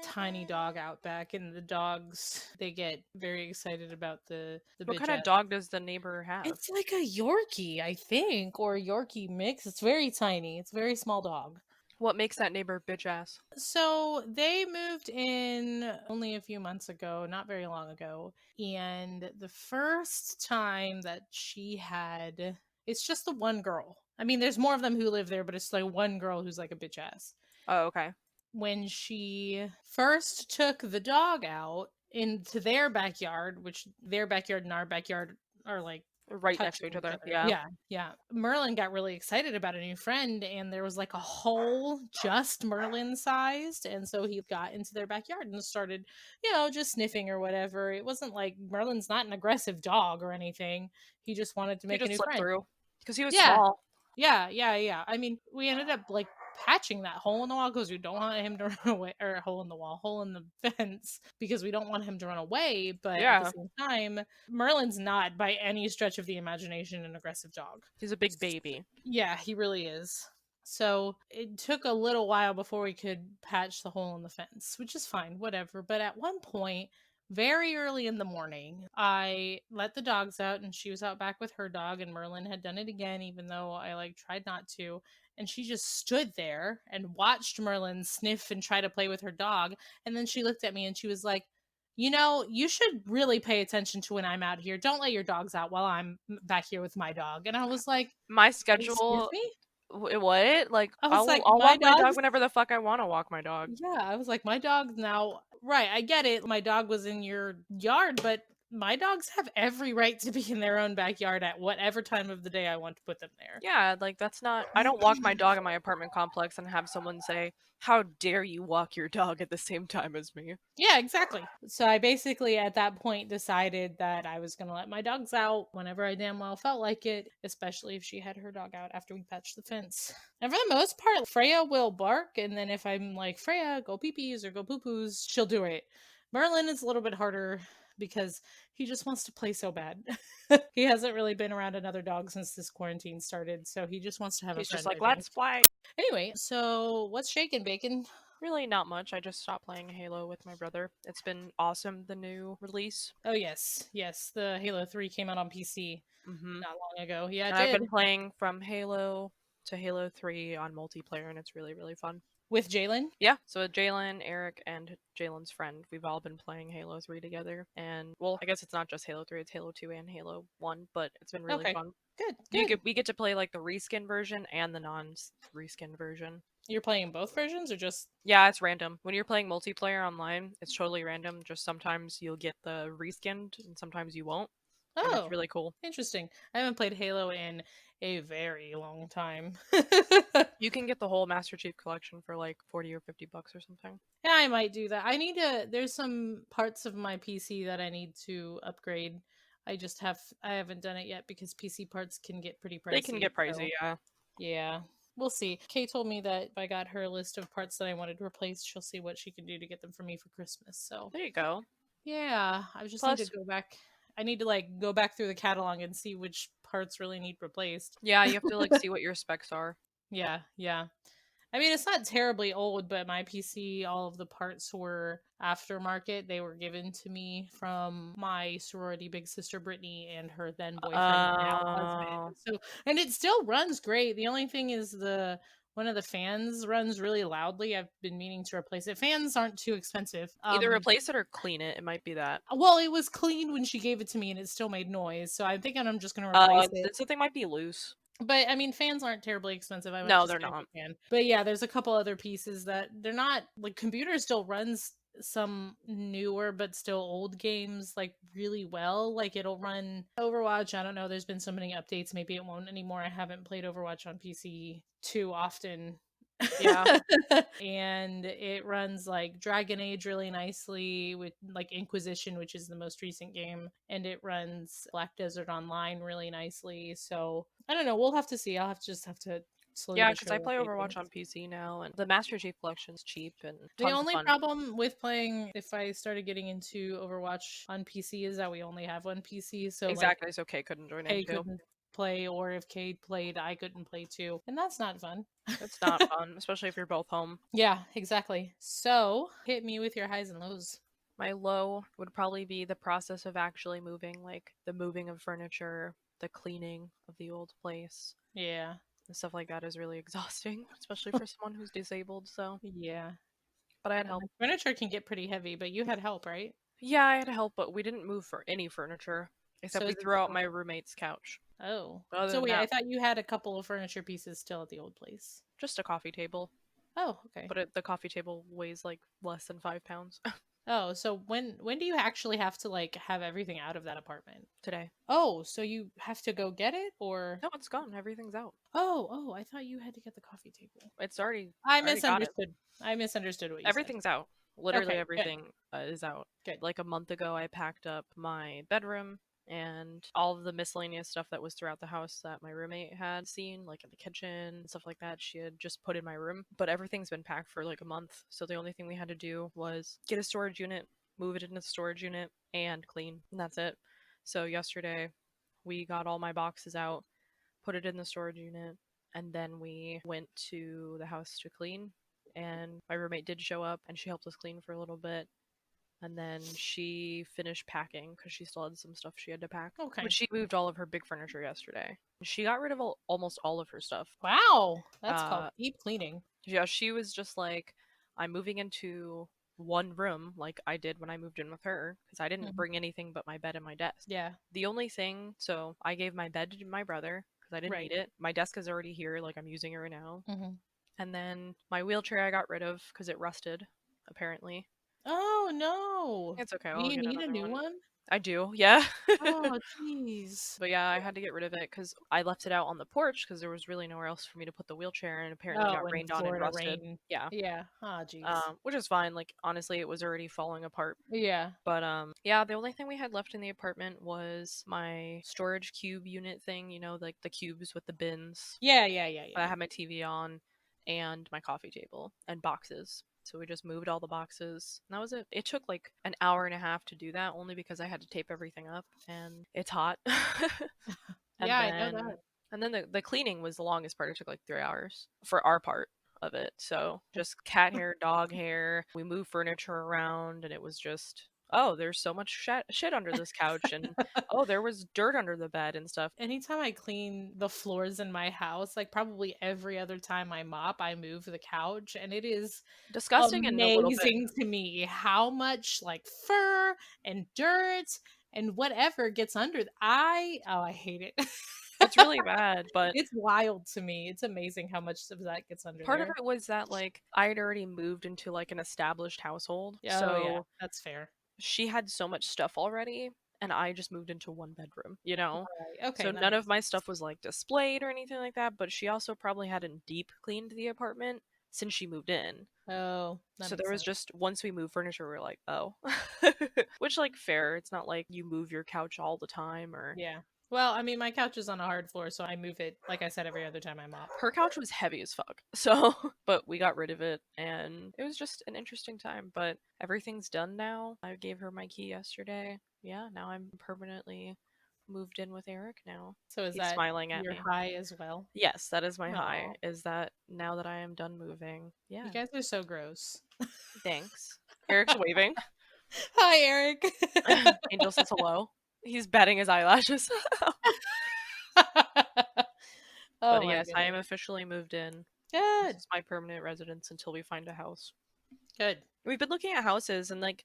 Tiny dog out back, and the dogs, they get very excited about the What bitch kind of ass. dog does the neighbor have? It's like a Yorkie, I think, or a Yorkie mix. It's very tiny. It's a very small dog. What makes that neighbor bitch ass? So they moved in only a few months ago, not very long ago. And the first time that she had, it's just the one girl. I mean, there's more of them who live there, but it's like one girl who's like a bitch ass. Oh, okay. When she first took the dog out into their backyard, which their backyard and our backyard are like Right next to each other. Yeah. yeah. Merlin got really excited about a new friend, and there was like a hole just Merlin sized. And so he got into their backyard and started, just sniffing or whatever. It wasn't like Merlin's not an aggressive dog or anything. He just wanted to He make a just new slipped friend. through. Because he was Yeah. small. Yeah. I mean, we ended up like patching that hole in the wall because we don't want him to run away, or hole in the fence, because we don't want him to run away. But at the same time, Merlin's not by any stretch of the imagination an aggressive dog. He's a big baby. Yeah, he really is. So it took a little while before we could patch the hole in the fence, which is fine, whatever. But at one point, very early in the morning, I let the dogs out, and she was out back with her dog, and Merlin had done it again, even though I tried not to. And she just stood there and watched Merlin sniff and try to play with her dog. And then she looked at me and she was like, you should really pay attention to when I'm out here. Don't let your dogs out while I'm back here with my dog. And I was like, my excuse schedule. me? What? Like, I was like, I'll my walk my dog dog's whenever the fuck I want to walk my dog. Yeah, I was like, my dog's now right. I get it. My dog was in your yard, but my dogs have every right to be in their own backyard at whatever time of the day I want to put them there. Yeah, like that's not. I don't walk my dog in my apartment complex and have someone say, "How dare you walk your dog at the same time as me?" Yeah, exactly. So I basically at that point decided that I was going to let my dogs out whenever I damn well felt like it, especially if she had her dog out after we patched the fence. And for the most part, Freya will bark, and then if I'm like, Freya, go pee-pees or go poo-poos, she'll do it. Merlin is a little bit harder because he just wants to play so bad. He hasn't really been around another dog since this quarantine started, so he just wants to have He's a friend. just like, "Let's play." Anyway, so what's shaking, Bacon? Really not much. I just stopped playing Halo with my brother. It's been awesome, the new release. Oh yes, the Halo 3 came out on PC not long ago. Yeah, it I've did. been playing from Halo to Halo 3 on multiplayer, and it's really, really fun. With Jalen? Yeah, so Jalen, Eric, and Jalen's friend, we've all been playing Halo 3 together. And, well, I guess it's not just Halo 3, it's Halo 2 and Halo 1, but it's been really fun. Good. We get to play, like, the reskin version and the non-reskin version. You're playing both versions, or just... Yeah, it's random. When you're playing multiplayer online, it's totally random. Just sometimes you'll get the reskinned, and sometimes you won't. Oh, and it's really cool. Interesting. I haven't played Halo in a very long time. You can get the whole Master Chief collection for like $40 or $50 or something. Yeah, I might do that. There's some parts of my PC that I need to upgrade. I haven't done it yet because PC parts can get pretty pricey. They can get pricey, yeah. Yeah. We'll see. Kay told me that if I got her a list of parts that I wanted to replace, she'll see what she can do to get them for me for Christmas. So there you go. Yeah, I just need to go back. I need to go back through the catalog and see which parts really need replaced. Yeah, you have to see what your specs are. Yeah. I mean, it's not terribly old, but my PC, all of the parts were aftermarket. They were given to me from my sorority big sister Brittany and her then boyfriend, now husband. So, and it still runs great. The only thing is one of the fans runs really loudly. I've been meaning to replace it. Fans aren't too expensive. Either replace it or clean it. It might be that. Well, it was cleaned when she gave it to me, and it still made noise. So I'm thinking I'm just going to replace it. Something might be loose. But I mean, fans aren't terribly expensive. No, they're not. But yeah, there's a couple other pieces that they're not computer still runs some newer but still old games really well. It'll run Overwatch. I don't know. There's been so many updates. Maybe it won't anymore. I haven't played Overwatch on PC too often Yeah. And it runs like Dragon Age really nicely with like Inquisition, which is the most recent game, and it runs Black Desert Online really nicely. So I don't know. We'll have to see. Just have to slowly Yeah, but because I surely play update Overwatch things. on PC now, and the Master Chief Collection's cheap and The tons of only fun. problem with playing, if I started getting into Overwatch on PC, is that we only have one PC. So like Exactly, so Kay couldn't join in Kay too. couldn't play, or if Kay played, I couldn't play too, and that's not fun. It's not fun, especially if you're both home. Yeah, exactly. So hit me with your highs and lows. My low would probably be the process of actually moving, like the moving of furniture, the cleaning of the old place. Yeah. And stuff like that is really exhausting, especially for someone who's disabled, so. Yeah. But I had Yeah, help. my furniture can get pretty heavy, but you had help, right? Yeah, I had help, but we didn't move for any furniture, except So we is it threw out still my roommate's couch. Oh. But other So than wait, I that, thought you had a couple of furniture pieces still at the old place. just a coffee table. Oh, okay. But the coffee table weighs like less than 5 pounds. Oh, so when do you actually have to like have everything out of that apartment? Today. Oh, so you have to go get it or No, it's gone. Everything's out. Oh, I thought you had to get the coffee table. It's already. I I already got it. misunderstood. I misunderstood what you said. Everything's out. Literally Okay, good. everything is out. Good. Like a month ago, I packed up my bedroom and all of the miscellaneous stuff that was throughout the house that my roommate had seen, like in the kitchen and stuff like that. She had just put in my room, but everything's been packed for like a month. So the only thing we had to do was get a storage unit, move it into the storage unit, and clean. And that's it. So yesterday, we got all my boxes out, put it in the storage unit, and then we went to the house to clean. And my roommate did show up and she helped us clean for a little bit. And then she finished packing because she still had some stuff she had to pack. Okay. But she moved all of her big furniture yesterday. She got rid of almost all of her stuff. Wow. That's called deep cleaning. Yeah, she was just like, I'm moving into one room like I did when I moved in with her because I didn't bring anything but my bed and my desk. Yeah. The only thing, so I gave my bed to my brother because I didn't Right. need it. My desk is already here, like I'm using it right now. Mhm. And then my wheelchair I got rid of because it rusted, apparently. Oh no. It's okay, Do I'll you get need a another new one. one? I do, yeah. Oh, jeez. But yeah, I had to get rid of it because I left it out on the porch because there was really nowhere else for me to put the wheelchair, and apparently Oh, got in rained on and Florida rusted. rain. Yeah. Yeah. Oh, jeez. Which is fine. Like honestly, it was already falling apart. Yeah. But yeah, the only thing we had left in the apartment was my storage cube unit thing. You know, like the cubes with the bins. Yeah. I had my TV on, and my coffee table and boxes. So we just moved all the boxes. And that was it. It took like an hour and a half to do that, only because I had to tape everything up, and it's hot. And Yeah, I know then that. and then the cleaning was the longest part. It took like 3 hours for our part of it. So just cat hair, dog hair. We moved furniture around, and it was just, oh, there's so much shit under this couch, and oh, there was dirt under the bed and stuff. Anytime I clean the floors in my house, like probably every other time I mop, I move the couch, and it is Disgusting and a little bit. amazing to me how much like fur and dirt and whatever gets under. I hate it. It's really bad, but It's wild to me. It's amazing how much of that gets under part of there. it was that like I had already moved into like an established household. Oh yeah, So that's fair. she had so much stuff already, and I just moved into one bedroom, you know? Right. Okay, So that none of makes my sense. stuff was like displayed or anything like that, but she also probably hadn't deep cleaned the apartment since she moved in. Oh, that So makes there was sense. just, once we moved furniture, we are like, oh. Which, like, fair. It's not like you move your couch all the time or. Yeah. Well, I mean, my couch is on a hard floor, so I move it, like I said, every other time I mop. Her couch was heavy as fuck. So, but we got rid of it, and it was just an interesting time. But everything's done now. I gave her my key yesterday. Yeah, now I'm permanently moved in with Eric now. So is He's that smiling at your me. high as well? Yes, that is my high. Aw. Is that now that I am done moving? Yeah, You guys are so gross. thanks. Eric's waving. Hi, Eric. Angel says hello. He's batting his eyelashes. Oh But my yes, I am goodness. officially moved in. This Good. is my permanent residence until we find a house. Good. We've been looking at houses, and like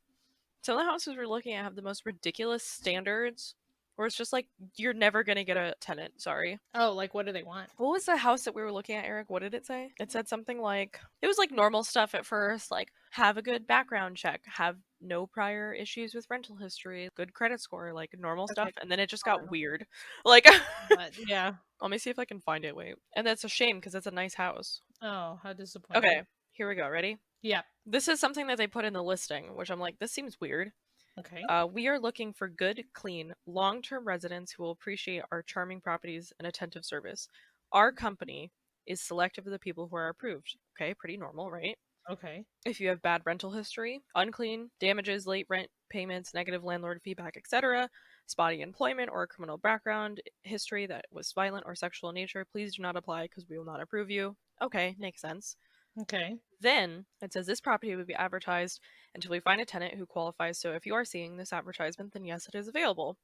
some of the houses we're looking at have the most ridiculous standards where it's just like, you're never gonna get a tenant, sorry. Oh, like what do they want? What was the house that we were looking at, Eric? What did it say? It said something like, it was like normal stuff at first, like have a good background check, have no prior issues with rental history, good credit score, like normal stuff. Okay. And then it just Oh, got no. weird. Like, But yeah. let me see if I can find it. Wait. And that's a shame because it's a nice house. Oh, how disappointing. Okay, here we go. Ready? Yeah. This is something that they put in the listing, which I'm like, this seems weird. Okay. We are looking for good, clean, long term residents who will appreciate our charming properties and attentive service. Our company is selective of the people who are approved. Okay, pretty normal, right? Okay. If you have bad rental history, unclean, damages, late rent payments, negative landlord feedback, etc., spotty employment, or a criminal background history that was violent or sexual in nature, please do not apply because we will not approve you. Okay, makes sense. Okay. Then it says this property will be advertised until we find a tenant who qualifies. So if you are seeing this advertisement, then yes, it is available.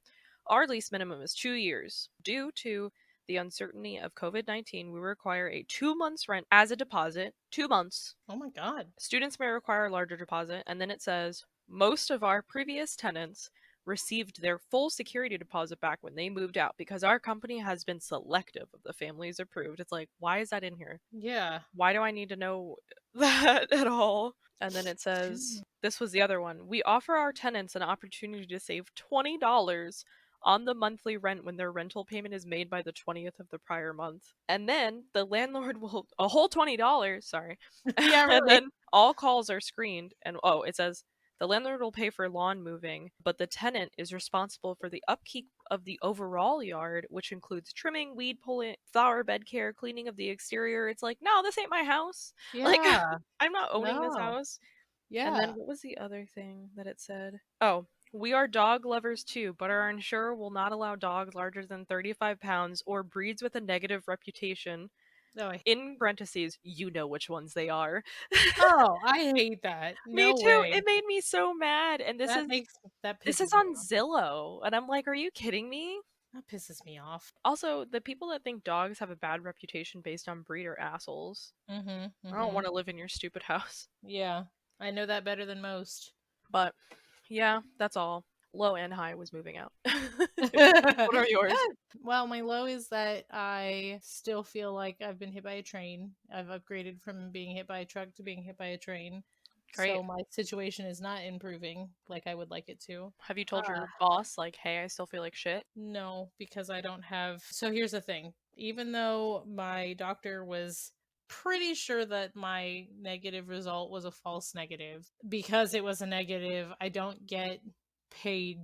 Our lease minimum is 2 years. Due to the uncertainty of COVID-19, we require a 2 months rent as a deposit. 2 months. Oh my god. Students may require a larger deposit. And then it says most of our previous tenants received their full security deposit back when they moved out because our company has been selective of the families approved. It's like, why is that in here? Yeah. Why do I need to know that at all? And then it says, Two. this was the other one. We offer our tenants an opportunity to save $20 on the monthly rent when their rental payment is made by the 20th of the prior month. And then the landlord will, a whole $20, sorry. Yeah, And really. then all calls are screened. And oh, it says, the landlord will pay for lawn moving, but the tenant is responsible for the upkeep of the overall yard, which includes trimming, weed pulling, flower bed care, cleaning of the exterior. It's like, no, this ain't my house. Like, Yeah. I'm not owning this No. house. And then Yeah. what was the other thing that it said? Oh, we are dog lovers too, but our insurer will not allow dogs larger than 35 pounds or breeds with a negative reputation. No, In parentheses, you know which ones they are. oh, I hate that. Me No too. way. It made me so mad. And That this is pisses me on off. Zillow. And I'm like, are you kidding me? That pisses me off. Also, the people that think dogs have a bad reputation based on breed are assholes. Mm-hmm. I don't Mm-hmm. want to live in your stupid house. Yeah. I know that better than most. But yeah, that's all. Low and high was moving out. What are yours? Good. Well, my low is that I still feel like I've been hit by a train. I've upgraded from being hit by a truck to being hit by a train. Great. So my situation is not improving like I would like it to. Have you told your boss, like, hey, I still feel like shit? No, because I don't have. So here's the thing. Even though my doctor was pretty sure that my negative result was a false negative, because it was a negative, I don't get paid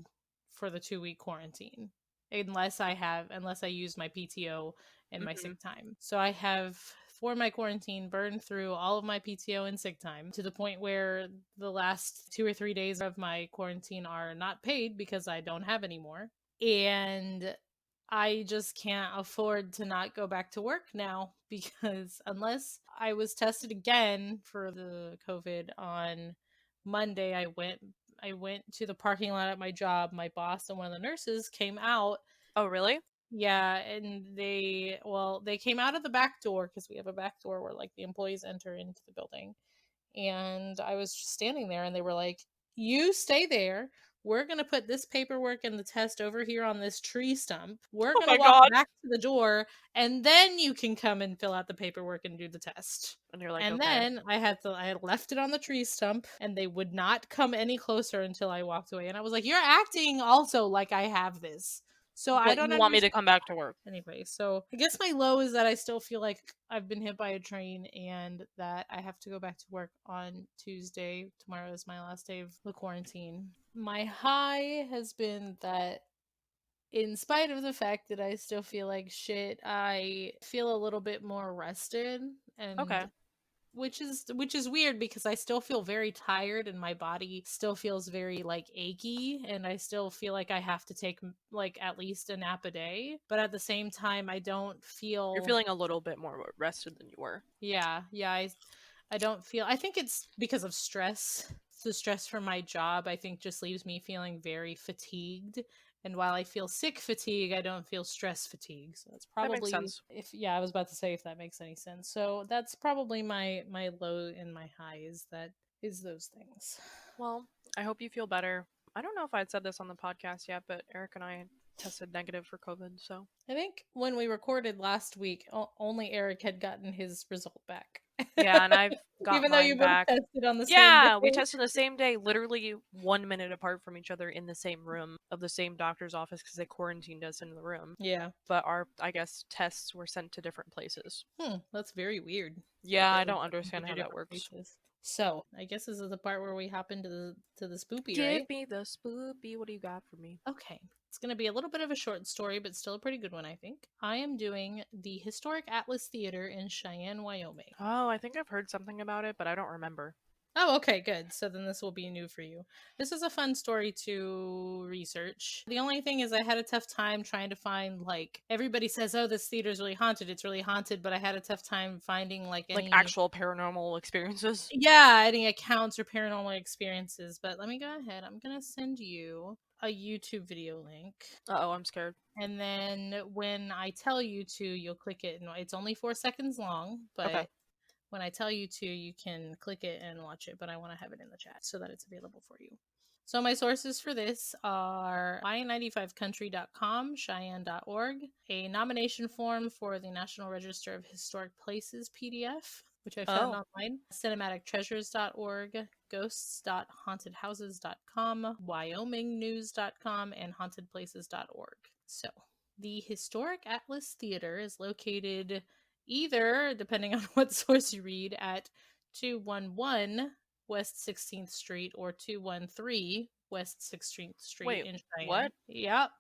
for the 2 week quarantine unless I use my PTO and my Hmm. sick time. So I have for my quarantine burned through all of my PTO and sick time to the point where the last 2 or 3 days of my quarantine are not paid because I don't have any more. And I just can't afford to not go back to work now because unless I was tested again for the COVID on Monday, I went to the parking lot at my job. My boss and one of the nurses came out. Oh, really? Yeah, and they came out of the back door because we have a back door where like the employees enter into the building. And I was just standing there and they were like, "You stay there. We're going to put this paperwork and the test over here on this tree stump. We're Oh going to my walk god. back to the door and then you can come and fill out the paperwork and do the test." And you're like, And okay. then I had left it on the tree stump and they would not come any closer until I walked away. And I was like, "You're acting also like I have this." So I But don't you want me to understand. come back to work. Anyway, so I guess my low is that I still feel like I've been hit by a train and that I have to go back to work on Tuesday. Tomorrow is my last day of the quarantine. My high has been that in spite of the fact that I still feel like shit, I feel a little bit more rested, and Okay. which is weird because I still feel very tired and my body still feels very like achy and I still feel like I have to take like at least a nap a day, but at the same time I don't You're feel. feeling a little bit more rested than you were. Yeah, I don't feel. I think it's because of stress. The stress from my job, I think, just leaves me feeling very fatigued. And while I feel sick fatigue, I don't feel stress fatigue. So that's That makes probably sense. if yeah, I was about to say if that makes any sense. So that's probably my low and my high is those things. Well, I hope you feel better. I don't know if I'd said this on the podcast yet, but Eric and I tested negative for COVID, so. I think when we recorded last week, only Eric had gotten his result back. Yeah, and I've got Even though you mine both back. tested on the same day. Yeah, we tested the same day, literally 1 minute apart from each other in the same room of the same doctor's office because they quarantined us in the room. Yeah. But our, I guess, tests were sent to different places. That's very weird. Yeah, I don't understand how that works. Places. So, I guess this is the part where we hop into the spoopy, Give right? me the spoopy. What do you got for me? Okay. It's going to be a little bit of a short story, but still a pretty good one, I think. I am doing the Historic Atlas Theater in Cheyenne, Wyoming. Oh, I think I've heard something about it, but I don't remember. Oh, okay, good. So then this will be new for you. This is a fun story to research. The only thing is I had a tough time trying to find, like, everybody says, oh, this theater is really haunted. It's really haunted, but I had a tough time finding, like, any... Like actual paranormal experiences? Yeah, any accounts or paranormal experiences. But let me go ahead. I'm going to send you a YouTube video link. Uh-oh, I'm scared. And then when I tell you to, you'll click it. And it's only 4 seconds long, but... Okay. When I tell you to, you can click it and watch it, but I want to have it in the chat so that it's available for you. So my sources for this are i95country.com, cheyenne.org, a nomination form for the National Register of Historic Places PDF, which I found online, cinematictreasures.org, ghosts.hauntedhouses.com, wyomingnews.com, and hauntedplaces.org. So the Historic Atlas Theater is located either, depending on what source you read, at 211 West 16th Street or 213 West 16th Street. Wait, in Cheyenne. what? Yep.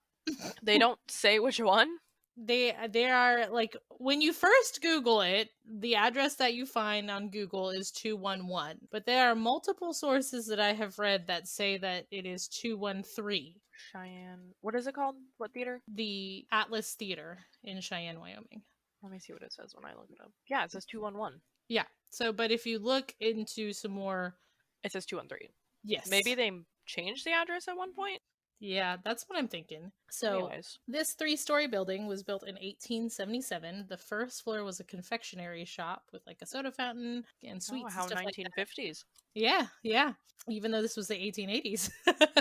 They don't say which one? They are, like, when you first Google it, the address that you find on Google is 211. But there are multiple sources that I have read that say that it is 213. Cheyenne. What is it called? What theater? The Atlas Theater in Cheyenne, Wyoming. Let me see what it says when I look it up. Yeah, it says 211. Yeah. So, but if you look into some more... It says 213. Yes. Maybe they changed the address at one point? Yeah, that's what I'm thinking. So, anyways, this 3-story building was built in 1877. The first floor was a confectionery shop with, like, a soda fountain and sweets and how stuff 1950s. like that. Yeah. Even though this was the 1880s.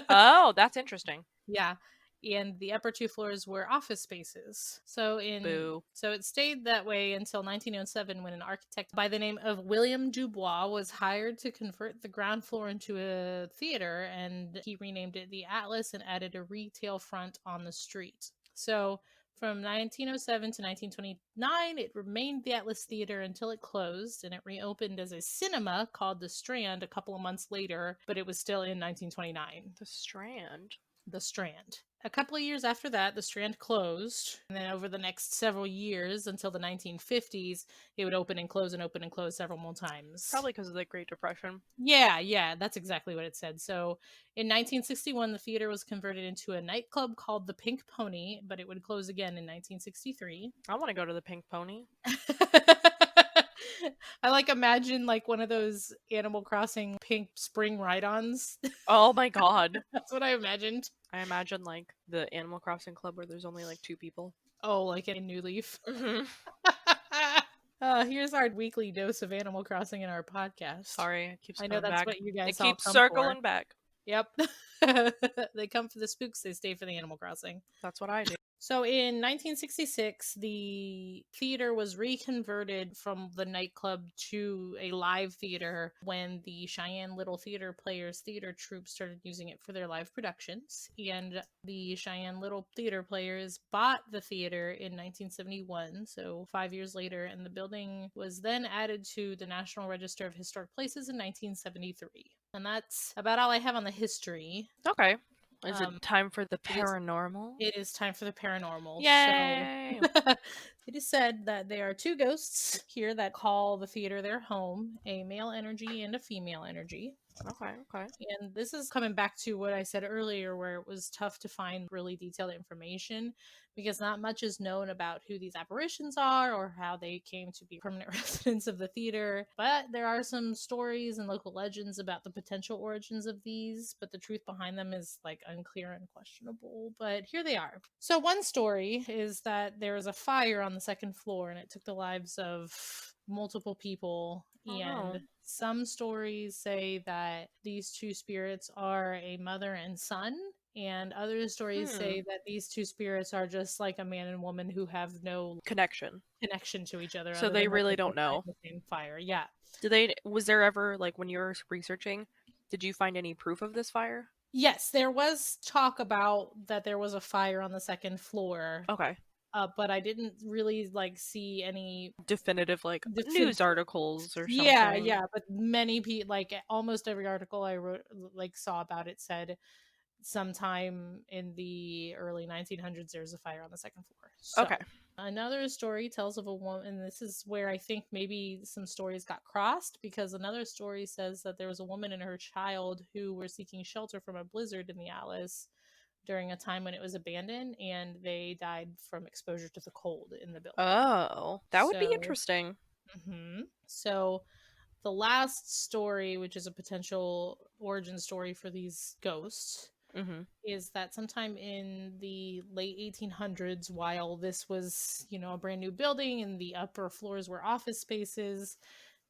Oh, that's interesting. Yeah. And the upper 2 floors were office spaces. So it stayed that way until 1907, when an architect by the name of William Dubois was hired to convert the ground floor into a theater, and he renamed it the Atlas and added a retail front on the street. So from 1907 to 1929, it remained the Atlas Theater until it closed, and it reopened as a cinema called the Strand a couple of months later, but it was still in 1929. The Strand? The Strand. A couple of years after that, the Strand closed, and then over the next several years until the 1950s, it would open and close several more times. Probably because of the Great Depression. Yeah, that's exactly what it said. So in 1961, the theater was converted into a nightclub called the Pink Pony, but it would close again in 1963. I want to go to the Pink Pony. I imagine one of those Animal Crossing pink spring ride-ons. Oh my god. That's what I imagined. I imagine the Animal Crossing club where there's only 2 people. Oh, like in New Leaf. Mm-hmm. Here's our weekly dose of Animal Crossing in our podcast. Sorry, it keeps coming I know that's back. what you guys It keeps circling for. back. Yep. They come for the spooks, they stay for the Animal Crossing. That's what I do. So in 1966, the theater was reconverted from the nightclub to a live theater when the Cheyenne Little Theater Players theater troupe started using it for their live productions. And the Cheyenne Little Theater Players bought the theater in 1971, so 5 years later, and the building was then added to the National Register of Historic Places in 1973. And that's about all I have on the history. Okay. Is it time for the paranormal? It is time for the paranormal. Yay! So, it is said that there are 2 ghosts here that call the theater their home, a male energy and a female energy. Okay. And this is coming back to what I said earlier, where it was tough to find really detailed information because not much is known about who these apparitions are or how they came to be permanent residents of the theater. But there are some stories and local legends about the potential origins of these, but the truth behind them is unclear and questionable. But here they are. So one story is that there was a fire on the 2nd floor and it took the lives of multiple people. And some stories say that these 2 spirits are a mother and son, And other stories say that these two spirits are just like a man and woman who have no Connection. connection to each other So other they than that really they don't both died know. in the same fire. Yeah. Was there ever, like, when you were researching, did you find any proof of this fire? Yes, there was talk about that there was a fire on the second floor. Okay. But I didn't really like see any Definitive, like, definitive. news articles or Yeah, something. yeah, but many people, like almost every article I wrote, like saw about it, said sometime in the early 1900s there was a fire on the second floor. So Okay. another story tells of a woman, and this is where I think maybe some stories got crossed, because another story says that there was a woman and her child who were seeking shelter from a blizzard in the Alice during a time when it was abandoned, and they died from exposure to the cold in the building. Oh, that would be So, interesting. so the last story, which is a potential origin story for these ghosts, is that sometime in the late 1800s, while this was, a brand new building and the upper floors were office spaces,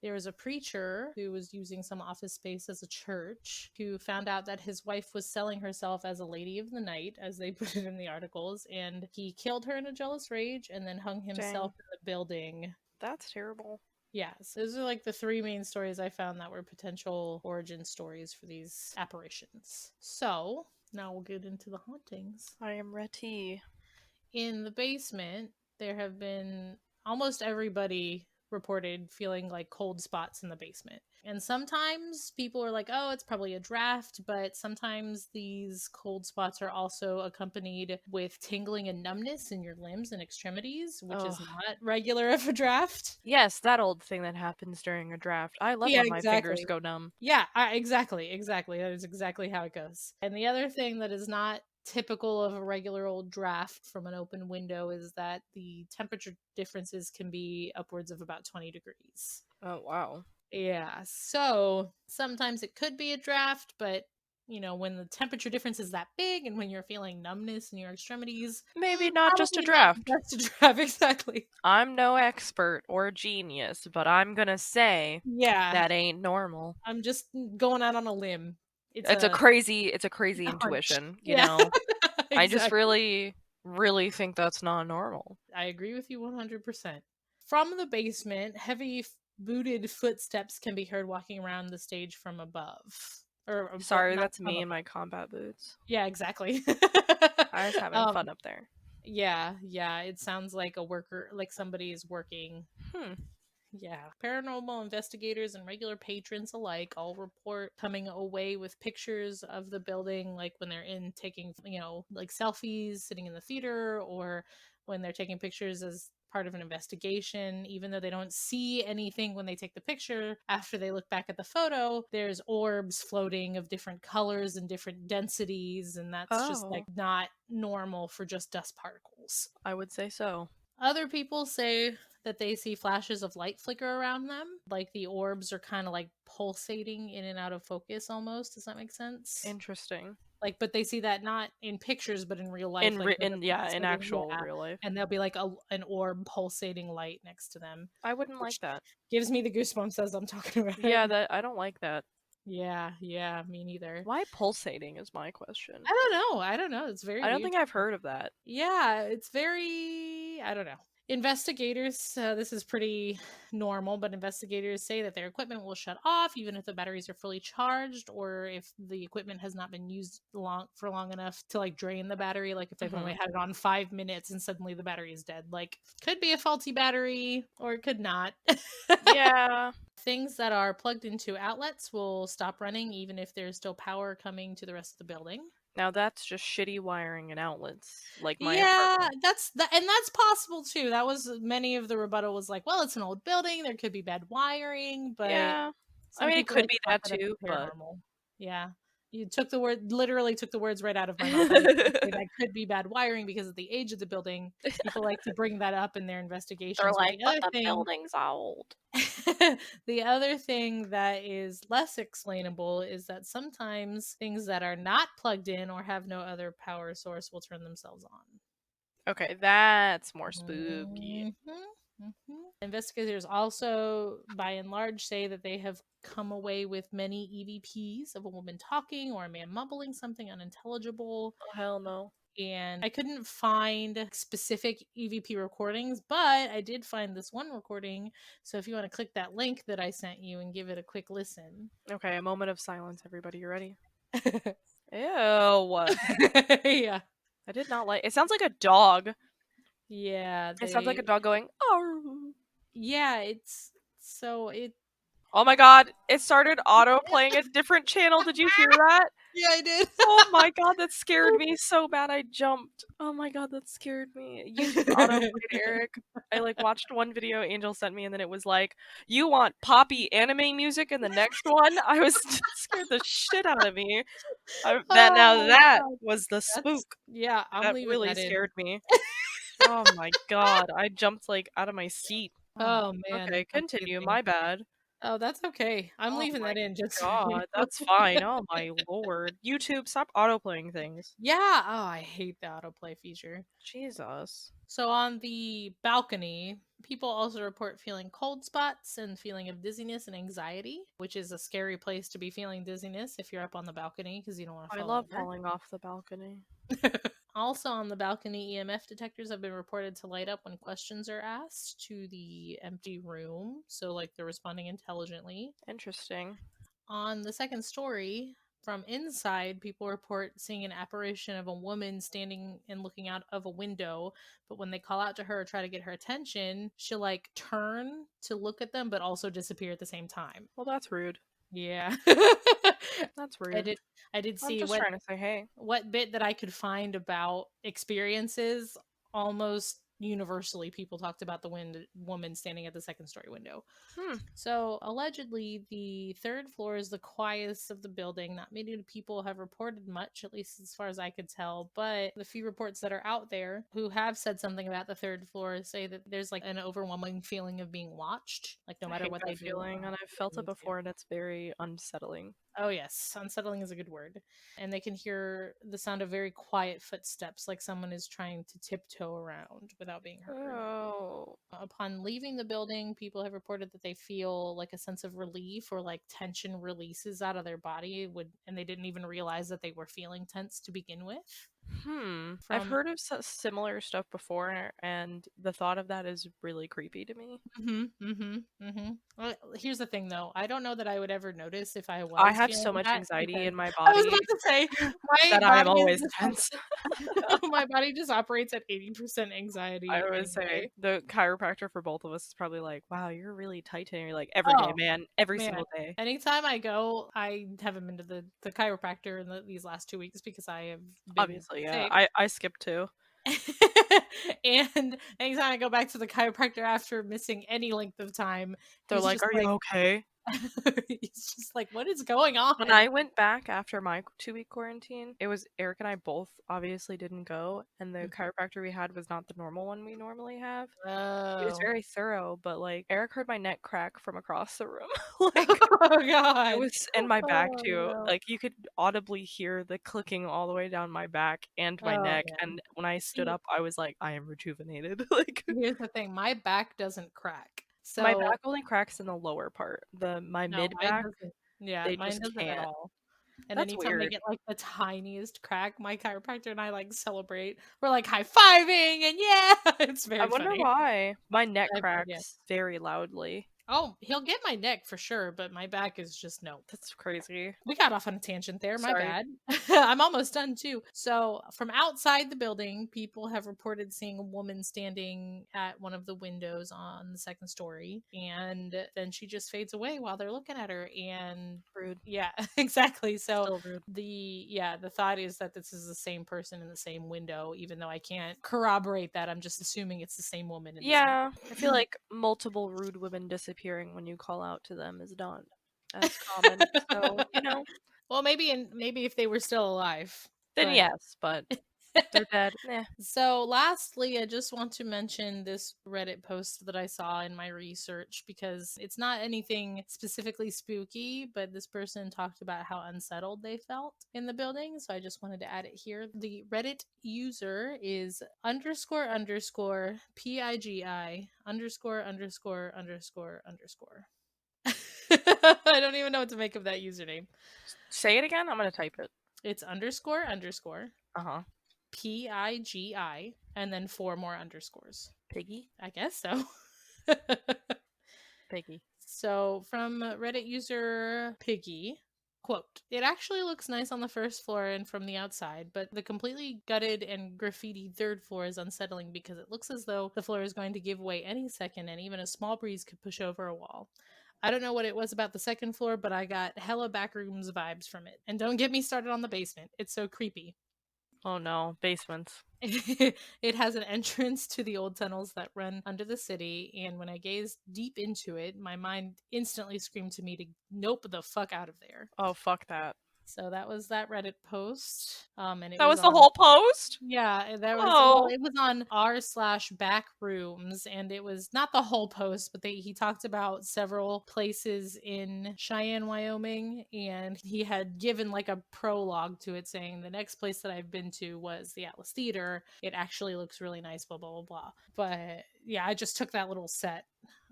there was a preacher who was using some office space as a church who found out that his wife was selling herself as a lady of the night, as they put it in the articles, and he killed her in a jealous rage and then hung himself in the building. That's terrible. Yes, those are like the three main stories I found that were potential origin stories for these apparitions. So, now we'll get into the hauntings. I am ready. In the basement, there have been almost everybody reported feeling like cold spots in the basement. And sometimes people are like, oh, it's probably a draft, but sometimes these cold spots are also accompanied with tingling and numbness in your limbs and extremities, which is not regular of a draft. Yes, that old thing that happens during a draft. I love Yeah, when my fingers exactly. go numb. Yeah, exactly. That is exactly how it goes. And the other thing that is not typical of a regular old draft from an open window is that the temperature differences can be upwards of about 20 degrees. Oh, wow. Yeah, so sometimes it could be a draft, but when the temperature difference is that big and when you're feeling numbness in your extremities, maybe not just a probably not draft. just a draft. Exactly. I'm no expert or genius, but I'm gonna say that ain't normal. I'm just going out on a limb. It's a crazy hunch. intuition, Yeah. I just Exactly. really think that's not normal. I agree with you 100%. From the basement, heavy booted footsteps can be heard walking around the stage from above. Sorry, Not that's from me in above. my combat boots. Yeah, exactly. I was having fun up there. Yeah, it sounds like a worker, like somebody is working. Yeah. Paranormal investigators and regular patrons alike all report coming away with pictures of the building, like when they're in taking, like selfies sitting in the theater, or when they're taking pictures as part of an investigation. Even though they don't see anything when they take the picture, after they look back at the photo, there's orbs floating of different colors and different densities, and that's just like not normal for just dust particles. I would say so. Other people say that they see flashes of light flicker around them, like the orbs are kind of like pulsating in and out of focus almost. Does that make sense? Interesting. Like, but they see that not in pictures, but in real life. In actual real life. And there'll be like an orb pulsating light next to them. I wouldn't like that. Gives me the goosebumps as I'm talking about it. Yeah, I don't like that. Yeah, me neither. Why pulsating is my question. I don't know. It's very I don't weird. think I've heard of that. Yeah, it's very, I don't know. Investigators, this is pretty normal, but investigators say that their equipment will shut off even if the batteries are fully charged, or if the equipment has not been used for long enough to like drain the battery. Like if they've only had it on 5 minutes and suddenly the battery is dead. Like, could be a faulty battery or it could not. Yeah. Things that are plugged into outlets will stop running even if there's still power coming to the rest of the building. Now that's just shitty wiring and outlets, like my apartment. That's possible too. That was many of the rebuttal was like, well, it's an old building, there could be bad wiring, but yeah, I mean it could be that too, but yeah, you literally took the words right out of my mouth. That could be bad wiring because of the age of the building. People like to bring that up in their investigations. They're like, but the building's old. The other thing that is less explainable is that sometimes things that are not plugged in or have no other power source will turn themselves on. Okay, that's more spooky. Investigators also, by and large, say that they have come away with many EVPs of a woman talking or a man mumbling something unintelligible. Oh, hell no. And I couldn't find specific EVP recordings, but I did find this one recording. So if you want to click that link that I sent you and give it a quick listen. Okay, a moment of silence, everybody. You ready? Yeah. Ew. I did not like. It sounds like a dog. Yeah, It sounds like a dog going. Oh. Yeah, it's so it Oh my god! It started auto playing a different channel. Did you hear that? Yeah, I did. Oh my god, that scared me so bad I jumped. Oh my god, that scared me. YouTube auto played Eric. I like watched one video Angel sent me and then it was like, "You want poppy anime music in the next one?" I was scared the shit out of me. Oh That god. was the That's spook. yeah, I'm That leaving really that in. scared me. Oh my god, I jumped like out of my seat. Oh, Oh man, okay, continue. amazing. My bad. Oh, that's okay. I'm Oh leaving my that in just so you god, know. that's fine. Oh my lord. YouTube, stop autoplaying things. Yeah. Oh, I hate the autoplay feature. Jesus. So on the balcony, people also report feeling cold spots and feeling of dizziness and anxiety, which is a scary place to be feeling dizziness if you're up on the balcony because you don't want to I fall love over. falling off the balcony. Also on the balcony, EMF detectors have been reported to light up when questions are asked to the empty room. So, like, they're responding intelligently. Interesting. On the second story, from inside, people report seeing an apparition of a woman standing and looking out of a window. But when they call out to her or try to get her attention, she'll like turn to look at them, but also disappear at the same time. Well, that's rude. Yeah. That's I rude. did I did I'm see just trying to say hey. what bit that I could find about experiences, almost universally people talked about the woman standing at the second story window. Hmm. So allegedly, the third floor is the quietest of the building. Not many people have reported much, at least as far as I could tell. But the few reports that are out there who have said something about the third floor say that there's like an overwhelming feeling of being watched. Like no I matter hate what they that do, feeling, and I've felt it me too. before, and it's very unsettling. Oh, yes. Unsettling is a good word. And they can hear the sound of very quiet footsteps, like someone is trying to tiptoe around without being heard. Oh. Upon leaving the building, people have reported that they feel like a sense of relief or like tension releases out of their body, and they didn't even realize that they were feeling tense to begin with. I've From heard of similar stuff before, and the thought of that is really creepy to me. Well, here's the thing, though. I don't know that I would ever notice if I I was have so feeling much that anxiety because in my I was body about to say my that I am body is always just tense. my body just operates at 80% anxiety I would say anyway. the chiropractor for both of us is probably like, "Wow, you're really tight today." You're like, "Every day, Oh man, every man, single day." anytime I go, I haven't been to the chiropractor in these last 2 weeks because I have been Obviously, yeah. sick. I skip too. And anytime I go back to the chiropractor after missing any length of time, They're he's like, just "Are you like, okay?" he's just like, what is going on? When I went back after my 2-week quarantine, it was Eric and I both obviously didn't go, and the chiropractor we had was not the normal one we normally have. He was Oh. very thorough, but like Eric heard my neck crack from across the room. Like Oh it god. was and my back Oh too. no. Like you could audibly hear the clicking all the way down my back and my Oh neck. man. And when I stood See, up, I was like, I am rejuvenated. Like here's the thing. My back doesn't crack. my So back only cracks in the lower part. My no, mid mine back, doesn't. Yeah, they mine just doesn't at can't. all. And That's anytime I weird. get like the tiniest crack, my chiropractor and I like celebrate. We're like high fiving and yeah, it's I very wonder funny. why. My neck I have no idea. cracks very loudly. Oh, he'll get my neck for sure, but my back is just no. That's crazy. We got off on a tangent there. My Sorry. bad. I'm almost done too. So, from outside the building, people have reported seeing a woman standing at one of the windows on the second story, and then she just fades away while they're looking at her. And Rude. yeah, exactly. So, Still rude. the thought is that this is the same person in the same window, even though I can't corroborate that. I'm just assuming it's the same woman in the same. Yeah, I feel like multiple rude women disappearing when you call out to them is not as common. So, Well, maybe if they were still alive, then but yes, but They're dead. Nah. So, lastly, I just want to mention this Reddit post that I saw in my research because it's not anything specifically spooky, but this person talked about how unsettled they felt in the building. So, I just wanted to add it here. The Reddit user is underscore underscore PIGI underscore underscore underscore underscore. I don't even know what to make of that username. Say it again. I'm gonna type it. It's underscore underscore Uh-huh. PIGI and then 4 more underscores. Piggy. I guess so. Piggy. So from Reddit user Piggy, quote, "It actually looks nice on the first floor and from the outside, but the completely gutted and graffiti third floor is unsettling because it looks as though the floor is going to give way any second and even a small breeze could push over a wall. I don't know what it was about the second floor, but I got hella backrooms vibes from it. And don't get me started on the basement. It's so creepy. Oh no, basements. It has an entrance to the old tunnels that run under the city, and when I gazed deep into it, my mind instantly screamed to me to nope the fuck out of there." Oh, fuck that. So that was that Reddit post. And it That was was the on whole post? yeah, that was well, Oh. it was on r/backrooms, and it was not the whole post, but he talked about several places in Cheyenne, Wyoming, and he had given like a prologue to it saying the next place that I've been to was the Atlas Theater. It actually looks really nice, blah blah blah blah. But yeah, I just took that little set.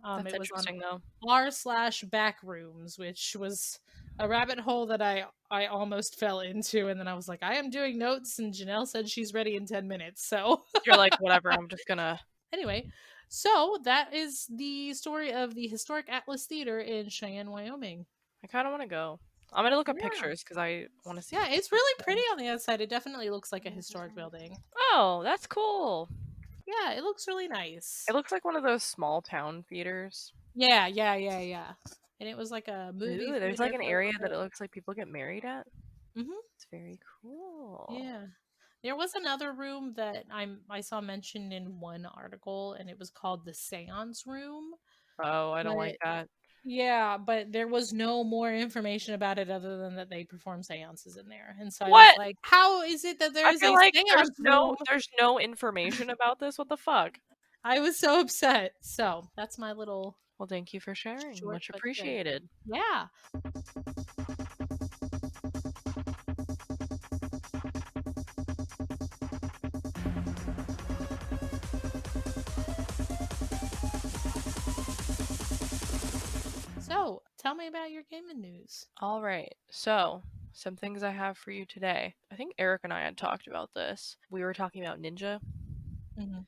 That's It was on interesting though. r/backrooms, which was a rabbit hole that I almost fell into, and then I was like, I am doing notes, and Janelle said she's ready in 10 minutes. So You're like, whatever, I'm just gonna. anyway, so that is the story of the historic Atlas Theater in Cheyenne, Wyoming. I kind of want to go. I'm gonna look up Yeah. pictures because I want to see. Yeah, it's really pretty on the outside. It definitely looks like a historic building. Oh, that's cool. Yeah, it looks really nice. It looks like one of those small town theaters. Yeah, yeah, yeah, yeah. And it was like a movie Ooh, there's like theater an for a area little that it bit. looks like people get married at. Hmm. It's very cool. Yeah. There was another room that I saw mentioned in one article, and it was called the Seance Room. Oh, I don't like But that. yeah, but there was no more information about it other than that they perform seances in there. And so I was What? like, how is it that there I is feel a like there's seance no room? there's no information about this. What the fuck? I was so upset. So that's my little Well, thank you for sharing. short Much but good. appreciated. Yeah. So tell me about your gaming news. All right. So, some things I have for you today. I think Eric and I had talked about this. We were talking about Ninja, Hmm.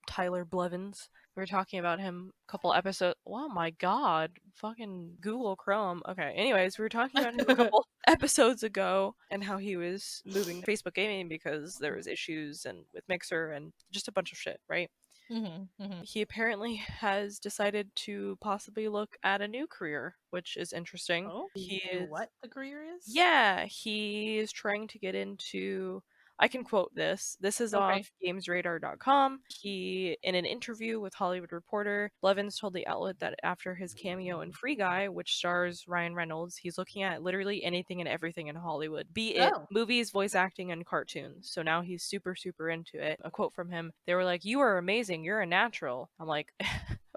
Tyler Blevins. We were talking about him a couple episodes. Oh my god. Fucking Google Chrome. Okay. Anyways, we were talking about him a couple episodes ago and how he was moving to Facebook gaming because there was issues and with Mixer and just a bunch of shit, right? Hmm. Hmm. He apparently has decided to possibly look at a new career, which is interesting. Oh, He knew is, what the career is? yeah, he is trying to get into. I can quote this. This is Okay. off gamesradar.com. He, in an interview with Hollywood Reporter, Blevins told the outlet that after his cameo in Free Guy, which stars Ryan Reynolds, he's looking at literally anything and everything in Hollywood, be it Oh. movies, voice acting, and cartoons. So now he's super, super into it. A quote from him, they were like, "You are amazing. You're a natural." I'm like,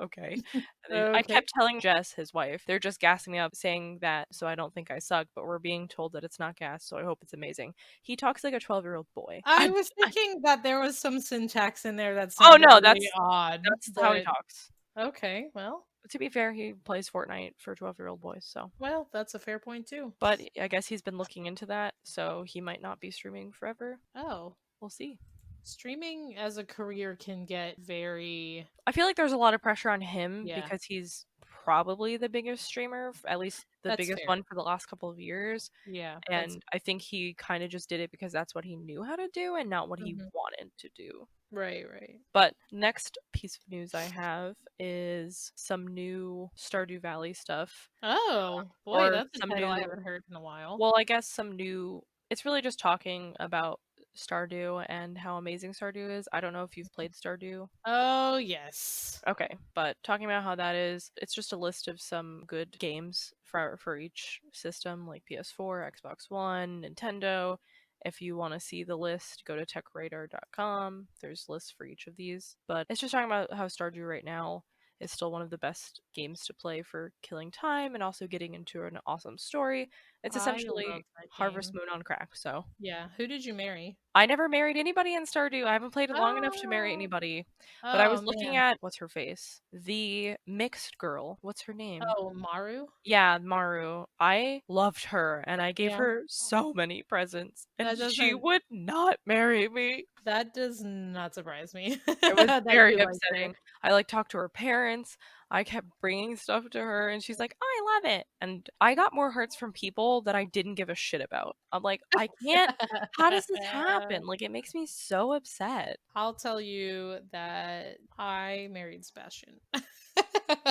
okay. I Okay. kept telling Jess, his wife, they're just gassing me up saying that so I don't think I suck, but we're being told that it's not gas, so I hope it's amazing. He talks like a 12-year-old boy. I was thinking that there was some syntax in there that Oh sounded no, really odd, that's how he but talks. okay, well, To be fair, he plays Fortnite for 12-year-old boys, so. that's a fair point too. But I guess he's been looking into that, so he might not be streaming forever. Oh, We'll see. streaming as a career can get very, I feel like there's a lot of pressure on him yeah, because he's probably the biggest streamer, at least the that's biggest fair. one for the last couple of years. Yeah, that's And I think he kind of just did it because that's what he knew how to do and not what he mhm. wanted to do. Right, right. But next piece of news I have is some new Stardew Valley stuff, Oh, boy, or that's a some title I new, haven't heard in a while. well, I guess some new, it's really just talking about Stardew and how amazing Stardew is. I don't know if you've played Stardew. Oh, yes. Okay, but talking about how that is, it's just a list of some good games for each system, like PS4, Xbox One, Nintendo, If you want to see the list, go to techradar.com. There's lists for each of these. But it's just talking about how Stardew right now is still one of the best games to play for killing time and also getting into an awesome story. It's I love essentially that Harvest game. Moon on crack. So Yeah. Who did you marry? I never married anybody in Stardew. I haven't played it long enough to marry Oh, anybody. But I oh was looking man. at what's her face? The mixed girl. What's her name? Oh, Maru? Yeah, Maru. I loved her and I gave Yeah. her so many presents and That she doesn't would not marry me. that does not surprise me It was that very you liked her. upsetting. I like talked to her parents. I kept bringing stuff to her and she's like, "I love it." And I got more hearts from people that I didn't give a shit about. I'm like, "I can't how does this happen?" Like it makes me so upset. I'll tell you that I married Sebastian.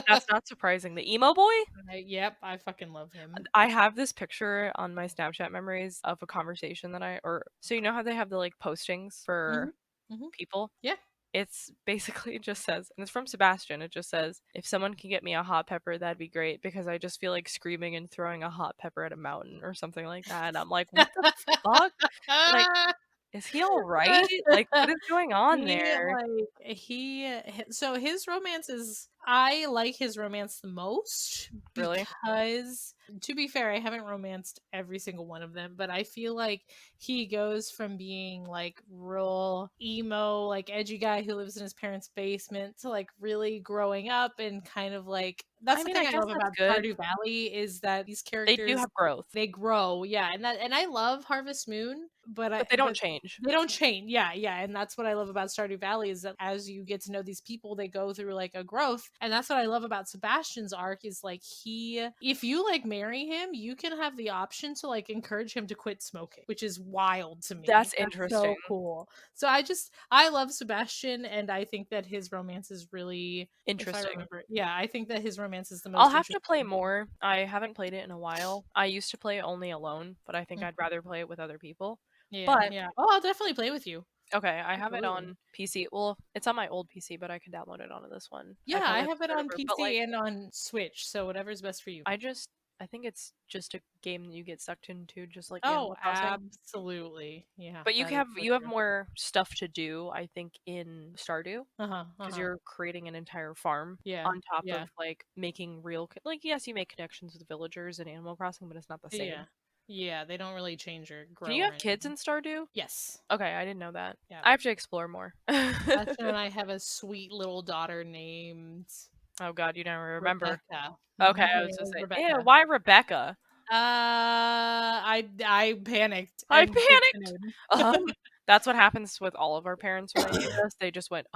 That's not surprising. The emo boy? Yep, I fucking love him. I have this picture on my Snapchat memories of a conversation that I or so you know how they have the like postings Hmm. for Hmm. people? Yeah. It's basically it just says, and it's from Sebastian. It just says, if someone can get me a hot pepper, that'd be great because I just feel like screaming and throwing a hot pepper at a mountain or something like that. And I'm like, what the fuck? Like, is he all right? Like, what is going on He there? like so his romance is I like his romance the most Really? because to be fair, I haven't romanced every single one of them, but I feel like he goes from being like real emo, like edgy guy who lives in his parents' basement to like really growing up and kind of like that's I the mean, thing I I guess love that's about good. Stardew Valley is that these They do characters have growth, they grow, yeah, and I love Harvest Moon, but they don't but change. they don't change. Yeah, yeah. And that's what I love about Stardew Valley is that as you get to know these people, they go through like a growth. And that's what I love about Sebastian's arc is like if you like marry him, you can have the option to like encourage him to quit smoking, which is wild to That's me. That's interesting. so cool. So I love Sebastian and I think that his romance is really, if I Interesting. remember, yeah, I think that his romance is the I'll most have to play interesting. more. I haven't played it in a while. I used to play it only alone, but I think Mm. I'd rather play it with other people. Yeah, But yeah. Oh, I'll definitely play with you. okay, I have it Absolutely. on PC. Well, it's on my old PC, but I can download it onto this one. I Yeah, I probably have to have it start on over. But PC like, and on Switch, so whatever's best for you. I just I think it's just a game that you get sucked into, just like Oh, Animal Crossing. absolutely. Yeah, But that is so you have true. more stuff to do, I think, in Stardew Uh-huh, because uh-huh. you're creating an entire farm Yeah, on top yeah, of like making real like yes, you make connections with villagers in Animal Crossing, but it's not the yeah. same. Yeah, they don't really change or Can grow you or have kids anything. in Stardew? Yes. Okay, I didn't know that. Yeah. I have to explore more. Sebastian and I have a sweet little daughter named Oh god, you never remember. Rebecca. Okay, Her I was name gonna is say, ew, Rebecca. why Rebecca? I panicked I and picked the panicked. name. That's what happens with all of our parents when they named us. They just went,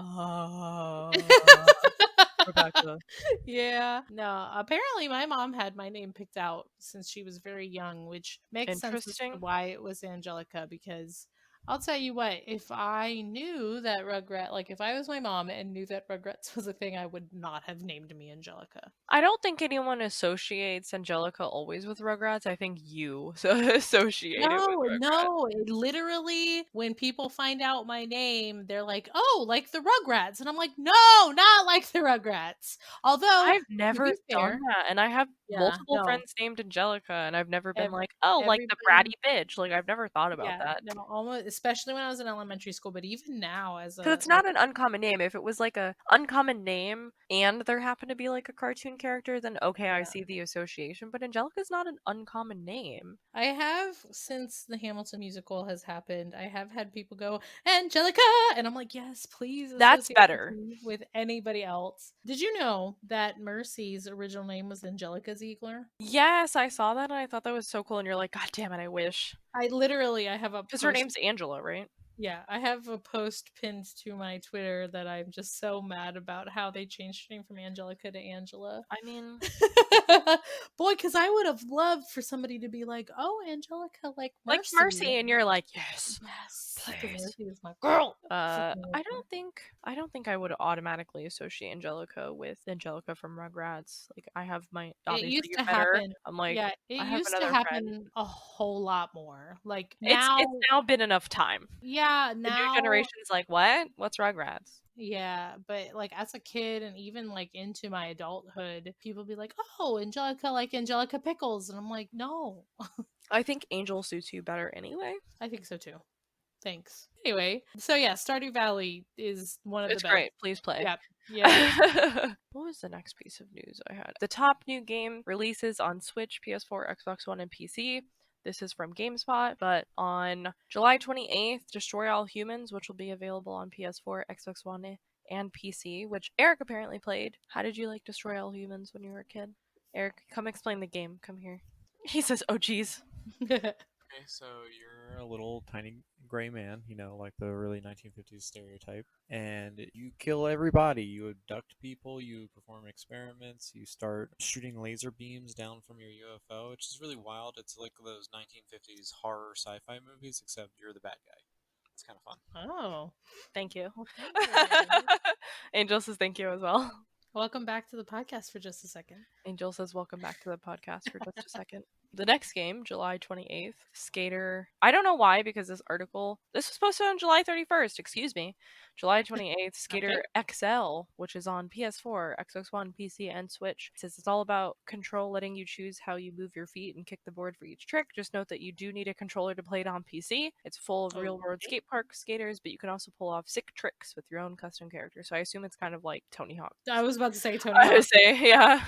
Rebecca. Yeah. No, apparently my mom had my name picked out since she was very young, which makes sense as to Interesting. why it was Angelica because I'll tell you what, if I knew that Rugrat, like if I was my mom and knew that Rugrats was a thing, I would not have named me Angelica. I don't think anyone associates Angelica always with Rugrats. I think you associate it with No, Rugrats. no, it literally, when people find out my name, they're like, "Oh, like the Rugrats," and I'm like, "No, not like the Rugrats." Although, I've to never be done fair, that, and I have yeah, multiple no, friends named Angelica, and I've never been ev- like, oh, like the bratty everybody. bitch. Like I've never thought about Yeah, that. no, almost especially when I was in elementary school, but even now as Because a it's like not an uncommon name. If it was like a uncommon name and there happened to be like a cartoon character, then okay, I yeah. see the association. But Angelica's not an uncommon name. I have since the Hamilton musical has happened, I have had people go, "Angelica," and I'm like, "Yes, please That's associate better. me with anybody else." Did you know that Mercy's original name was Angelica Ziegler? Yes, I saw that and I thought that was so cool. And you're like, God damn it, I wish. I have a Because her post. name's Angela, right? Yeah, I have a post pinned to my Twitter that I'm just so mad about how they changed her name from Angelica to Angela. I mean, Boy, because I would have loved for somebody to be like, "Oh, Angelica, like like Mercy." Mercy, and you're like, yes, Yes, because please. Mercy is my girl. I Freaking love don't think I would automatically associate Angelica with Angelica from Rugrats. Like I have my it obviously used you to met her. happen. I'm like, Yeah, it I have used to another friend. happen a whole lot more. Like It's now, now been enough time. yeah, The new now generation's like, what? What's Rugrats? Yeah, but like as a kid and even like into my adulthood, people be like, "Oh, Angelica like Angelica Pickles." And I'm like, "No." I think Angel suits you better anyway. I think so too. Thanks. Anyway, so yeah, Stardew Valley is one of the It's best. great. Please play. Yeah. Yeah. What was the next piece of news I had? The top new game releases on Switch, PS4, Xbox One, and PC. This is from GameSpot, but on July 28th, Destroy All Humans, which will be available on PS4, Xbox One, and PC, which Eric apparently played. How did you like Destroy All Humans when you were a kid? Eric, come explain the game. Come here. He says, oh, geez. Okay, so you're a little tiny gray man, like the really 1950s stereotype, and you kill everybody. You abduct people, you perform experiments, you start shooting laser beams down from your UFO, which is really wild. It's like those 1950s horror sci-fi movies, except you're the bad guy. It's kind of fun. Oh. Thank you. Well, thank you. Angel says thank you as well. Welcome back to the podcast for just a second. Angel says welcome back to the podcast for just a second. The next game, July 28th, Skater. I don't know why, because this was posted on July 31st, excuse me. July 28th, Skater XL, which is on PS4, Xbox One, PC, and Switch. It says it's all about control, letting you choose how you move your feet and kick the board for each trick. Just note that you do need a controller to play it on PC. It's full of real-world skate park skaters, but you can also pull off sick tricks with your own custom character. So I assume it's kind of like Tony Hawk. I was about to say Tony I Hawk. would say, yeah.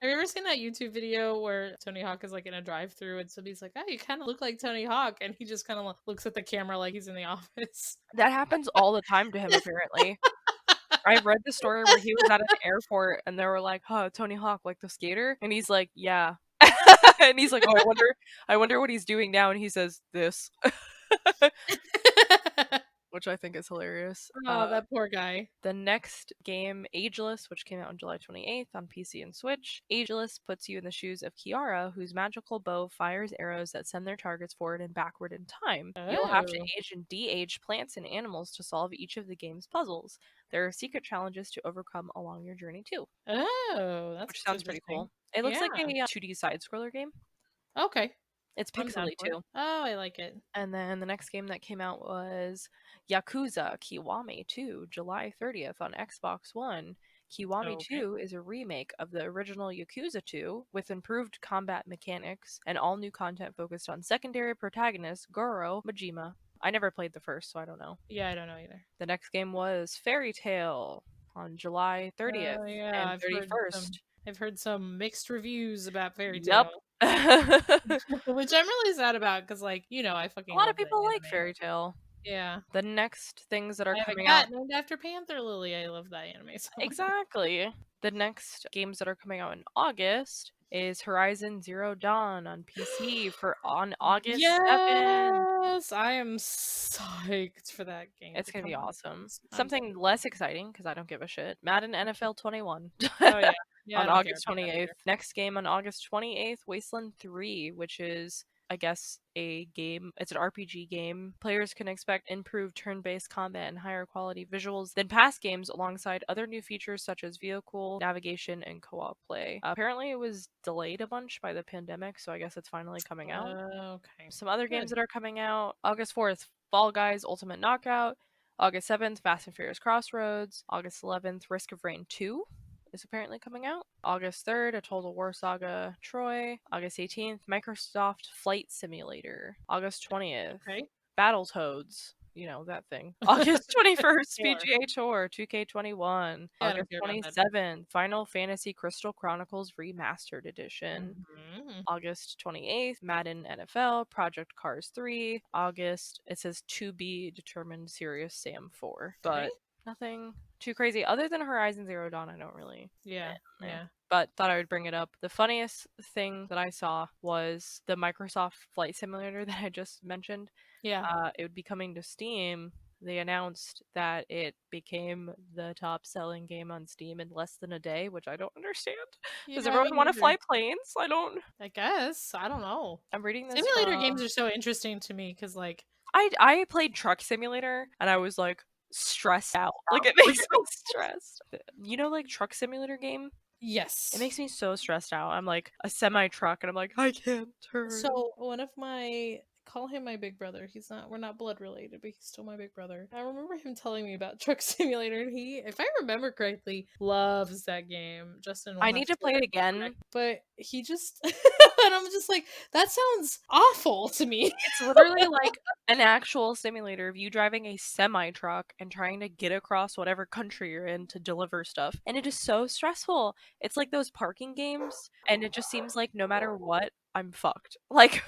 Have you ever seen that YouTube video where Tony Hawk is like in a drive-through and somebody's like, "Oh, you kind of look like Tony Hawk," and he just kind of looks at the camera like he's in the office. That happens all the time to him, apparently. I've read the story where he was at an airport and they were like, "Huh, Tony Hawk, like the skater?" And he's like, "Yeah." And he's like, "Oh, I wonder what he's doing now." And he says, "This." Which I think is hilarious. Oh, that poor guy. The next game, Ageless, which came out on July 28th on PC and Switch. Ageless puts you in the shoes of Kiara, whose magical bow fires arrows that send their targets forward and backward in time. You'll have to age and de-age plants and animals to solve each of the game's puzzles. There are secret challenges to overcome along your journey too. Oh, that's which sounds pretty cool. It looks like a 2D side-scroller game. Okay. It's pixely too. Oh, I like it. And then the next game that came out was Yakuza Kiwami 2, July 30th on Xbox One. Kiwami 2 is a remake of the original Yakuza 2 with improved combat mechanics and all new content focused on secondary protagonist Goro Majima. I never played the first, so I don't know. Yeah, I don't know either. The next game was Fairy Tale on July 30th and 31st. I've heard some mixed reviews about Fairy Tale. Yep. Which I'm really sad about because, like, I fucking a lot of people like Fairy Tale. Yeah. The next things that are coming out out named after Panther Lily. I love that anime. So exactly. The next games that are coming out in August is Horizon Zero Dawn on PC on August 7th. Yes, I am psyched for that game. It's gonna be awesome. Something less exciting because I don't give a shit. Madden NFL 21. Oh yeah. Yeah, on August 28th. Next game on August 28th, Wasteland 3, which is, I guess, a game. It's an RPG game. Players can expect improved turn-based combat and higher quality visuals than past games, alongside other new features such as vehicle navigation and co-op play. Apparently, it was delayed a bunch by the pandemic, so I guess it's finally coming out. Okay. Some other games that are coming out: August 4th, Fall Guys Ultimate Knockout. August 7th, Fast and Furious Crossroads. August 11th, Risk of Rain 2. Is apparently coming out. August 3rd, A Total War Saga Troy. August 18th, Microsoft Flight Simulator. August 20th, Battletoads. You know, that thing. August 21st, PGA Tour 2K21. August 27th, Final Fantasy Crystal Chronicles Remastered Edition. August 28th, Madden NFL, Project Cars 3. August, it says to be determined Serious Sam 4. But nothing too crazy other than Horizon Zero Dawn. I don't really yeah but thought I would bring it up. The funniest thing that I saw was the Microsoft Flight Simulator that I just mentioned. It would be coming to Steam. They announced that it became the top selling game on Steam in less than a day, which I don't understand. Does everyone want to fly planes? I guess I don't know. I'm reading this simulator games are so interesting to me because like I played Truck Simulator and I was like stressed out. Like it makes me stressed. You know, like Truck Simulator game? Yes. It makes me so stressed out. I'm like a semi truck and I'm like, I can't turn. So one of my call him my big brother. We're not blood related, but he's still my big brother. I remember him telling me about Truck Simulator, and he, if I remember correctly, loves that game. Justin will I have need to play it again. but he just, and I'm just like, that sounds awful to me. It's literally like an actual simulator of you driving a semi truck and trying to get across whatever country you're in to deliver stuff. And it is so stressful. It's like those parking games, and it just seems like no matter what, I'm fucked. Like,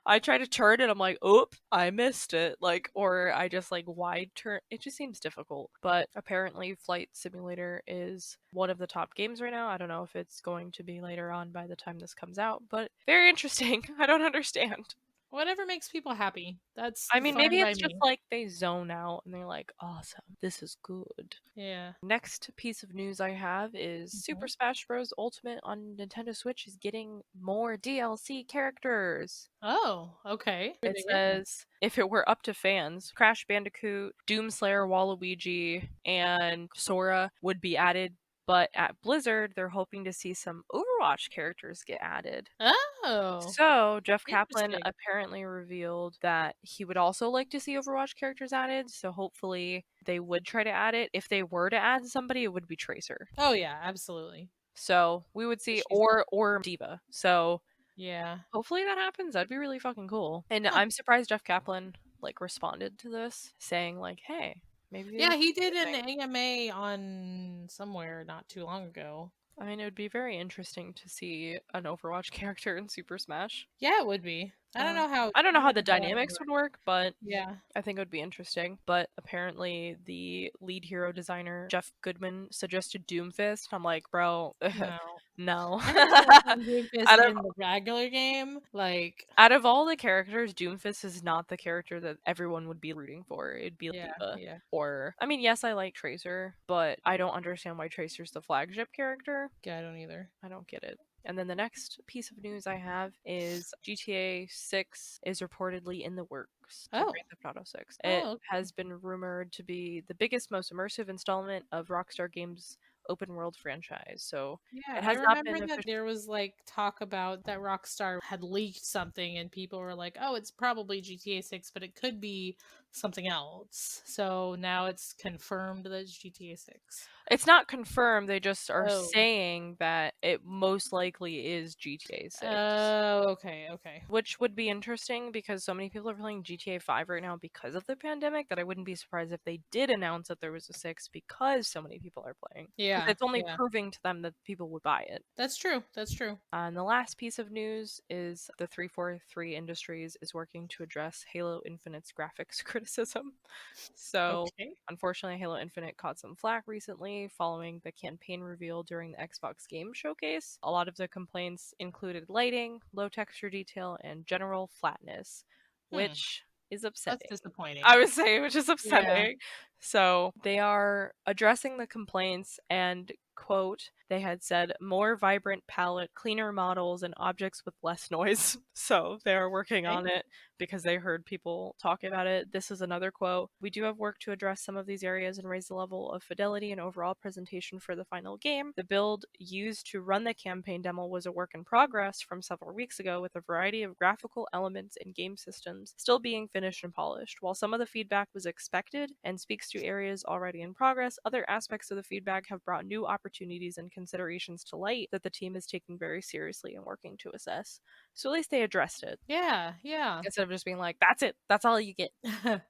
I try to turn and I'm like, oop, I missed it. Like, or I just like wide turn. It just seems difficult. But apparently, Flight Simulator is one of the top games right now. I don't know if it's going to be later on by the time this comes out, but very interesting. I don't understand. Whatever makes people happy. That's I mean, fine maybe by it's just me. like they zone out and they're like, awesome, this is good. Yeah. Next piece of news I have is Super Smash Bros. Ultimate on Nintendo Switch is getting more DLC characters. Oh, okay. It says if it were up to fans, Crash Bandicoot, Doomslayer, Waluigi, and Sora would be added. But at Blizzard, they're hoping to see some Overwatch characters get added. Oh, So, Jeff Kaplan interesting. apparently revealed that he would also like to see Overwatch characters added, so hopefully they would try to add it. If they were to add somebody, it would be Tracer. Oh yeah, absolutely. So, we would see She's- or Diva. So, Yeah. hopefully that happens. That'd be really fucking cool. And Huh. I'm surprised Jeff Kaplan like responded to this saying like, "Hey, maybe Yeah, this he could be did a an thing." AMA on somewhere not too long ago. I mean, it would be very interesting to see an Overwatch character in Super Smash. Yeah, it would be. I don't know how The dynamics would work, but Yeah. I think it would be interesting. But apparently, the lead hero designer, Jeff Goodman, suggested Doomfist. I'm like, bro, No. no. I don't know if I'm doing this out, in of, the regular game. Like, out of all the characters, Doomfist is not the character that everyone would be rooting for. It'd be yeah, Diva. yeah. Or, I mean, yes, I like Tracer, but I don't understand why Tracer's the flagship character. Yeah, I don't either. I don't get it. And then the next piece of news I have is GTA 6 is reportedly in the works for Oh. Grand Theft Auto 6. Oh, It okay. has been rumored to be the biggest, most immersive installment of Rockstar Games' open world franchise. So Yeah, it I has not remember been that there was like talk about that Rockstar had leaked something and people were like, "Oh, it's probably GTA 6, but it could be something else." So now it's confirmed that it's GTA 6. It's not confirmed, they just are Oh. saying that it most likely is GTA 6. Oh, okay, okay. Which would be interesting because so many people are playing GTA 5 right now because of the pandemic that I wouldn't be surprised if they did announce that there was a 6 because so many people are playing. Because Yeah, it's only yeah. proving to them that people would buy it. That's true. That's true. And the last piece of news is the 343 Industries is working to address Halo Infinite's graphics criticism. So, Okay. unfortunately, Halo Infinite caught some flack recently following the campaign reveal during the Xbox Game Showcase. A lot of the complaints included lighting, low texture detail, and general flatness, which is upsetting. That's disappointing. I would say, which is upsetting. Yeah. So they are addressing the complaints and, quote, they had said more vibrant palette, cleaner models, and objects with less noise. So they are working on it because they heard people talk about it. This is another quote. We do have work to address some of these areas and raise the level of fidelity and overall presentation for the final game. The build used to run the campaign demo was a work in progress from several weeks ago with a variety of graphical elements and game systems still being finished and polished. While some of the feedback was expected and speaks to areas already in progress, other aspects of the feedback have brought new opportunities and considerations to light that the team is taking very seriously and working to assess. So at least they addressed it. Yeah, yeah. Instead of just being like, that's it, that's all you get.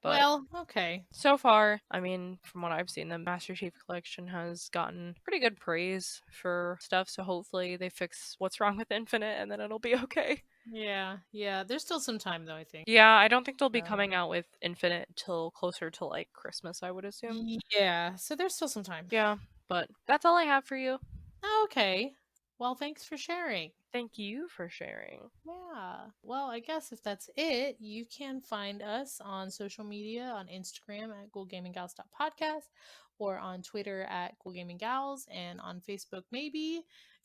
Well, okay. So far, I mean, from what I've seen, the Master Chief Collection has gotten pretty good praise for stuff, so hopefully they fix what's wrong with Infinite and then it'll be okay. Yeah, yeah. There's still some time though, I think. Yeah, I don't think they'll be Yeah. coming out with Infinite till closer to like Christmas, I would assume. Yeah, so there's still some time. Yeah, but that's all I have for you. Okay. Well, thanks for sharing. Thank you for sharing. Yeah. Well, I guess if that's it, you can find us on social media on Instagram at coolgaminggals.podcast or on Twitter at coolgaminggals and on Facebook maybe.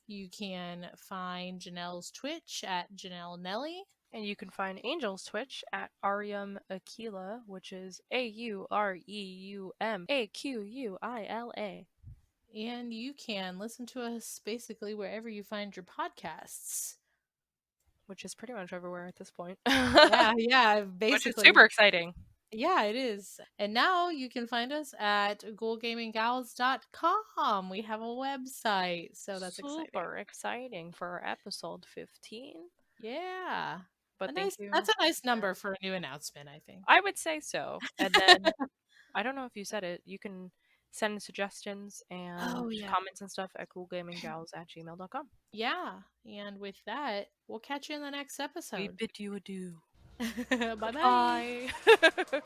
You can find Janelle's Twitch at Janelle Nelly. And you can find Angel's Twitch at Arium Aquila, which is AUREUMAQUILA. And you can listen to us basically wherever you find your podcasts. which is pretty much everywhere at this point. Yeah, Which is basically. super exciting. Yeah, it is. And now you can find us at ghoulgaminggals.com. We have a website, so that's exciting. Super exciting for episode 15. Yeah. But thank you. That's a nice number for a new announcement, I think. I would say so. And then, I don't know if you said it, you can send suggestions and comments and stuff at ghoulgaminggals@gmail.com. Yeah. And with that, we'll catch you in the next episode. We bid you adieu. Bye-bye. Bye.